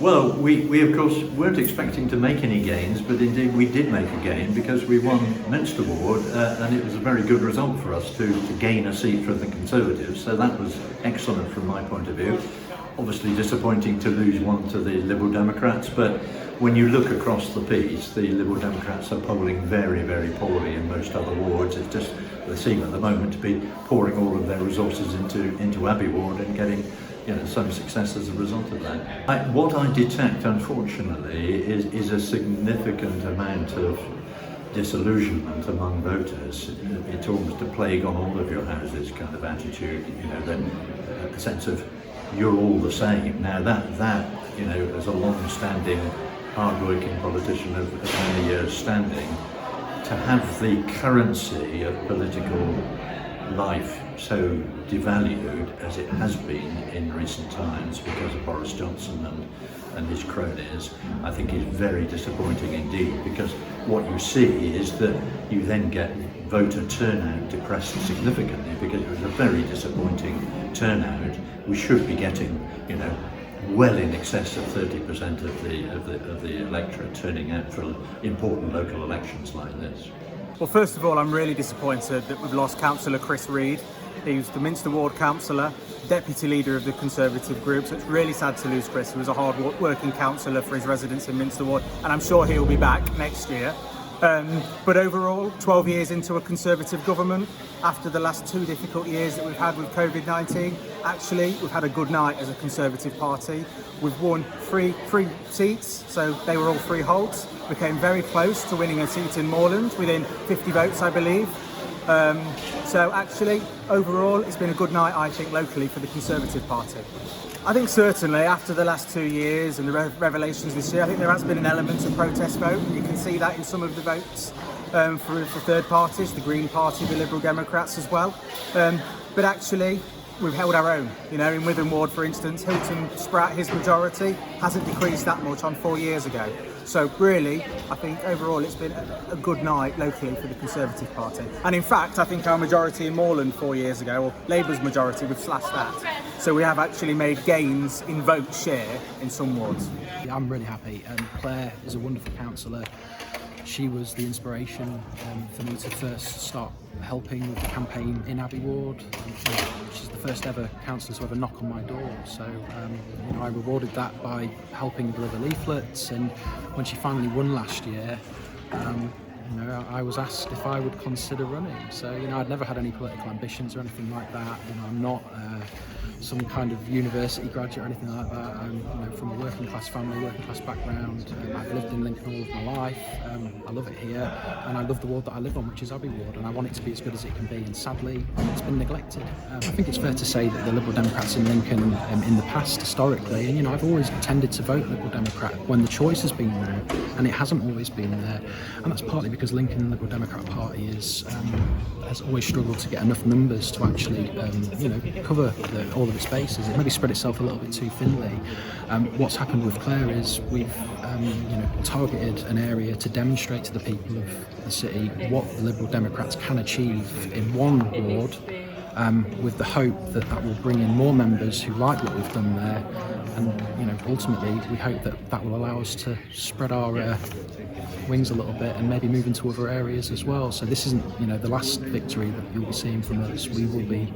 Well, we of course weren't expecting to make any gains, but indeed we did make a gain because we won Minster Ward, and it was a very good result for us to gain a seat for the Conservatives, so that was excellent from my point of view. Obviously disappointing to lose one to the Liberal Democrats, but when you look across the piece, the Liberal Democrats are polling very, very poorly in most other wards. It's just, they seem at the moment to be pouring all of their resources into Abbey Ward and getting some success as a result of that. What I detect, unfortunately, is a significant amount of disillusionment among voters. It's almost a plague on all of your houses kind of attitude, the sense of you're all the same. Now that as a long-standing, hard-working politician of many years standing, to have the currency of political life so devalued as it has been in recent times because of Boris Johnson and his cronies, I think is very disappointing indeed, because what you see is that you then get voter turnout depressed significantly because it was a very disappointing turnout. We should be getting, well in excess of 30% of the electorate turning out for important local elections like this. Well, first of all, I'm really disappointed that we've lost Councillor Chris Reid. He was the Minster Ward councillor, deputy leader of the Conservative group, so it's really sad to lose Chris. He was a hard-working councillor for his residents in Minster Ward, and I'm sure he'll be back next year. But overall, 12 years into a Conservative government, after the last 2 difficult years that we've had with COVID-19, actually, we've had a good night as a Conservative party. We've won three seats, so they were all freeholds. We came very close to winning a seat in Moorland, within 50 votes, I believe. So actually, overall, it's been a good night, I think, locally for the Conservative Party. I think certainly after the last 2 years and the revelations this year, I think there has been an element of protest vote. You can see that in some of the votes for third parties, the Green Party, the Liberal Democrats as well. But actually, we've held our own. In Witham Ward, for instance, Hilton Spratt, his majority hasn't decreased that much on 4 years ago. So really, I think overall it's been a good night locally for the Conservative Party. And in fact, I think our majority in Moorland 4 years ago, or Labour's majority, we've slashed that. So we have actually made gains in vote share in some wards. Yeah, I'm really happy. Claire is a wonderful councillor. She was the inspiration for me to first start helping with the campaign in Abbey Ward. She's the first ever councillor to ever knock on my door, so I rewarded that by helping deliver leaflets. And when she finally won last year, I was asked if I would consider running. So I'd never had any political ambitions or anything like that. I'm not some kind of university graduate or anything like that. I'm from a working class family, working class background. I've lived in Lincoln all of my life. I love it here, and I love the ward that I live on, which is Abbey Ward, and I want it to be as good as it can be, and sadly it's been neglected. I think it's fair to say that the Liberal Democrats in Lincoln in the past historically, and I've always tended to vote Liberal Democrat when the choice has been there, and it hasn't always been there, and that's partly because Lincoln Liberal Democrat Party has always struggled to get enough numbers to actually cover all of its bases. It maybe spread itself a little bit too thinly. What's happened with Clare is we've targeted an area to demonstrate to the people of the city what the Liberal Democrats can achieve in one ward, with the hope that that will bring in more members who like what we've done there, and ultimately we hope that that will allow us to spread our wings a little bit and maybe move into other areas as well. So this isn't the last victory that you'll be seeing from us. We will be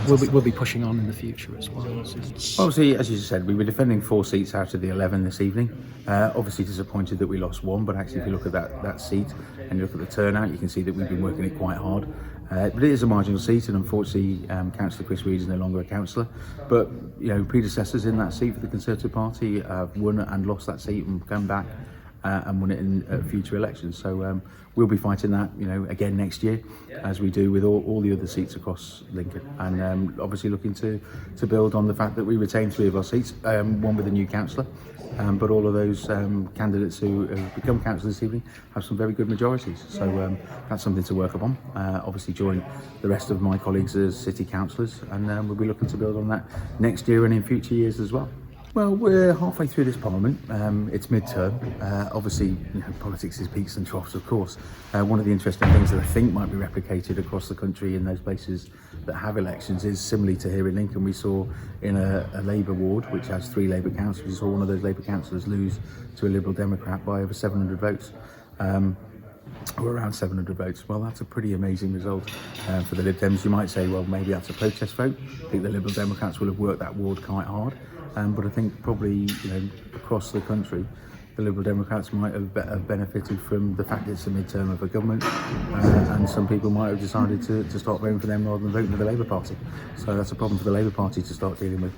we'll be pushing on in the future as well. Obviously, as you said, we were defending 4 seats out of the 11 this evening. Obviously disappointed that we lost one, but actually if you look at that seat and you look at the turnout, you can see that we've been working it quite hard. But it is a marginal seat, and unfortunately Councillor Chris Reid is no longer a councillor. But predecessors in that seat for the Conservative Party have won and lost that seat and come back and won it in future elections. So we'll be fighting that again next year, as we do with all the other seats across Lincoln, and obviously looking to build on the fact that we retain 3 of our seats, one with a new councillor, but all of those candidates who have become councillors this evening have some very good majorities, so that's something to work upon. Obviously join the rest of my colleagues as city councillors, and we'll be looking to build on that next year and in future years as well. Well, we're halfway through this parliament. It's mid-term. Obviously, politics is peaks and troughs, of course. One of the interesting things that I think might be replicated across the country in those places that have elections is similarly to here in Lincoln. We saw in a Labour ward, which has 3 Labour councillors, we saw one of those Labour councillors lose to a Liberal Democrat by over 700 votes. Or around 700 votes. Well, that's a pretty amazing result for the Lib Dems. You might say, well, maybe that's a protest vote. I think the Liberal Democrats will have worked that ward quite hard, but I think probably across the country, the Liberal Democrats might have benefited from the fact it's a mid-term of a government, and some people might have decided to start voting for them rather than voting for the Labour Party. So that's a problem for the Labour Party to start dealing with.